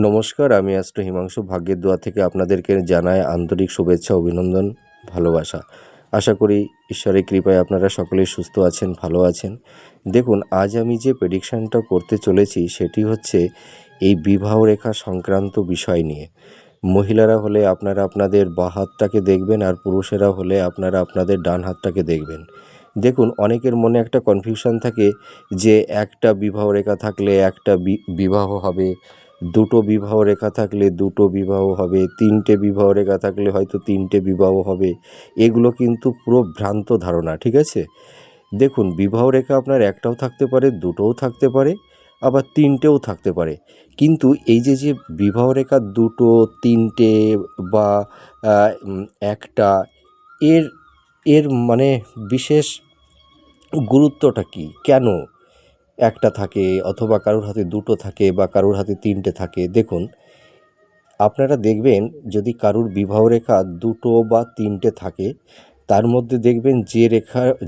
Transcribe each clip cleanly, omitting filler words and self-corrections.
নমস্কার, আমি অ্যাস্ট্রো হিমাংশু ভাগ্যের দোয়া থেকে আপনাদেরকে জানাই আন্তরিক শুভেচ্ছা, অভিনন্দন, ভালোবাসা। আশা করি ঈশ্বরের কৃপায় আপনারা সকলেই সুস্থ আছেন, ভালো আছেন। দেখুন, আজ আমি যে প্রেডিকশানটা করতে চলেছি সেটি হচ্ছে এই বিবাহ রেখা সংক্রান্ত বিষয় নিয়ে। মহিলারা হলে আপনারা আপনাদের বাঁ হাতটাকে দেখবেন, আর পুরুষেরা হলে আপনারা আপনাদের ডান হাতটাকে দেখবেন। দেখুন, অনেকের মনে একটা কনফিউশন থাকে যে একটা বিবাহ রেখা থাকলে একটা বিবাহ হবে, দুটো বিবাহ রেখা থাকলে দুটো বিবাহ হবে, তিনটে বিবাহ রেখা থাকলে হয়তো তিনটে বিবাহ হবে। এগুলো কিন্তু পুরো ভ্রান্ত ধারণা, ঠিক আছে? দেখুন, বিবাহ রেখা আপনার একটাও থাকতে পারে, দুটোও থাকতে পারে, আবার তিনটেও থাকতে পারে। কিন্তু এই যে বিবাহ রেখা দুটো, তিনটে বা একটা, এর এর মানে বিশেষ গুরুত্বটা কী? কেন একটা থাকে অথবা কারোর হাতে দুটো থাকে বা কারোর হাতে তিনটে থাকে? দেখুন, আপনারা দেখবেন যদি কারুর বিবাহ রেখা দুটো বা তিনটে থাকে, তার মধ্যে দেখবেন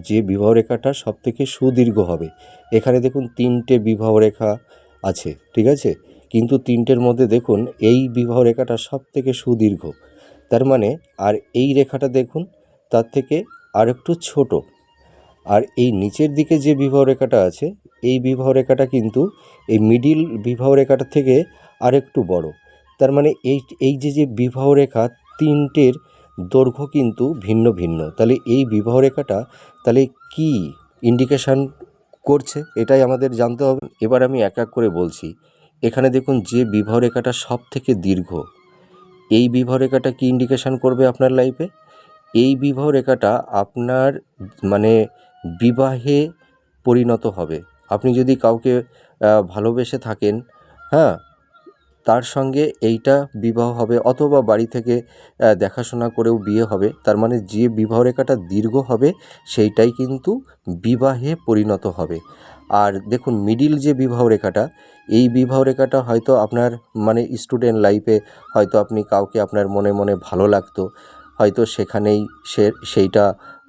যে বিবাহ রেখাটা সবথেকে সুদীর্ঘ হবে। এখানে দেখুন তিনটে বিবাহ রেখা আছে, ঠিক আছে? কিন্তু তিনটের মধ্যে দেখুন এই বিবাহ রেখাটা সবথেকে সুদীর্ঘ। তার মানে আর এই রেখাটা দেখুন তার থেকে আরেকটু ছোট। আর এই নিচের দিকে যে বিবাহ রেখাটা আছে, এই বিবাহ রেখাটা কিন্তু এই মিডিল বিবাহ রেখাটা থেকে আরেকটু বড়। তার মানে এই যে বিবাহ রেখা তিনটের দৈর্ঘ্য কিন্তু ভিন্ন ভিন্ন। তাহলে এই বিবাহ রেখাটা তাহলে কী ইন্ডিকেশান করছে, এটাই আমাদের জানতে হবে। এবার আমি এক এক করে বলছি। এখানে দেখুন যে বিবাহ রেখাটা সব থেকে দীর্ঘ, এই বিবাহ রেখাটা কী ইন্ডিকেশান করবে আপনার লাইফে? এই বিবাহ রেখাটা আপনার মানে বিবাহে পরিণত হবে। আপনি যদি কাউকে ভালোবেসে থাকেন, হ্যাঁ, তার সঙ্গে এইটা বিবাহ হবে, অথবা বাড়ি থেকে দেখাশোনা করেও বিয়ে হবে। তার মানে যে বিবাহ রেখাটা দীর্ঘ হবে সেইটাই কিন্তু বিবাহে পরিণত হবে। আর দেখুন মিডিল যে বিবাহ রেখাটা, এই বিবাহ রেখাটা হয়তো আপনার মানে স্টুডেন্ট লাইফে হয়তো আপনি কাউকে আপনার মনে মনে ভালো লাগতো, হয়তো সেখানেই সেইটা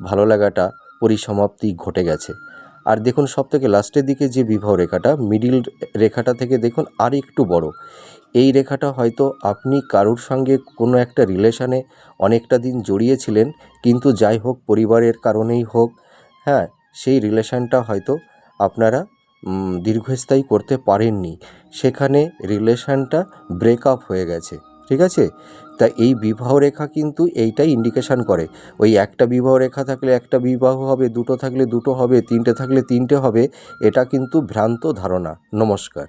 ভালো লাগাটা পরিসমাপ্তি ঘটে গেছে। আর দেখুন সবথেকে লাস্টের দিকে যে বিবাহ রেখাটা, মিডিল রেখাটা থেকে দেখুন আর একটু বড়। এই রেখাটা হয়তো আপনি কারুর সঙ্গে কোনো একটা রিলেশানে অনেকটা দিন জড়িয়েছিলেন, কিন্তু যাই হোক পরিবারের কারণেই হোক, হ্যাঁ, সেই রিলেশানটা হয়তো আপনারা দীর্ঘস্থায়ী করতে পারেননি। সেখানে রিলেশানটা ব্রেকআপ হয়ে গেছে, ঠিক আছে? তা এই বিবাহ রেখা কিন্তু এইটাই ইন্ডিকেশান করে। ওই একটা বিবাহ রেখা থাকলে একটা বিবাহ হবে, দুটো থাকলে দুটো হবে, তিনটে থাকলে তিনটে হবে, এটা কিন্তু ভ্রান্ত ধারণা। নমস্কার।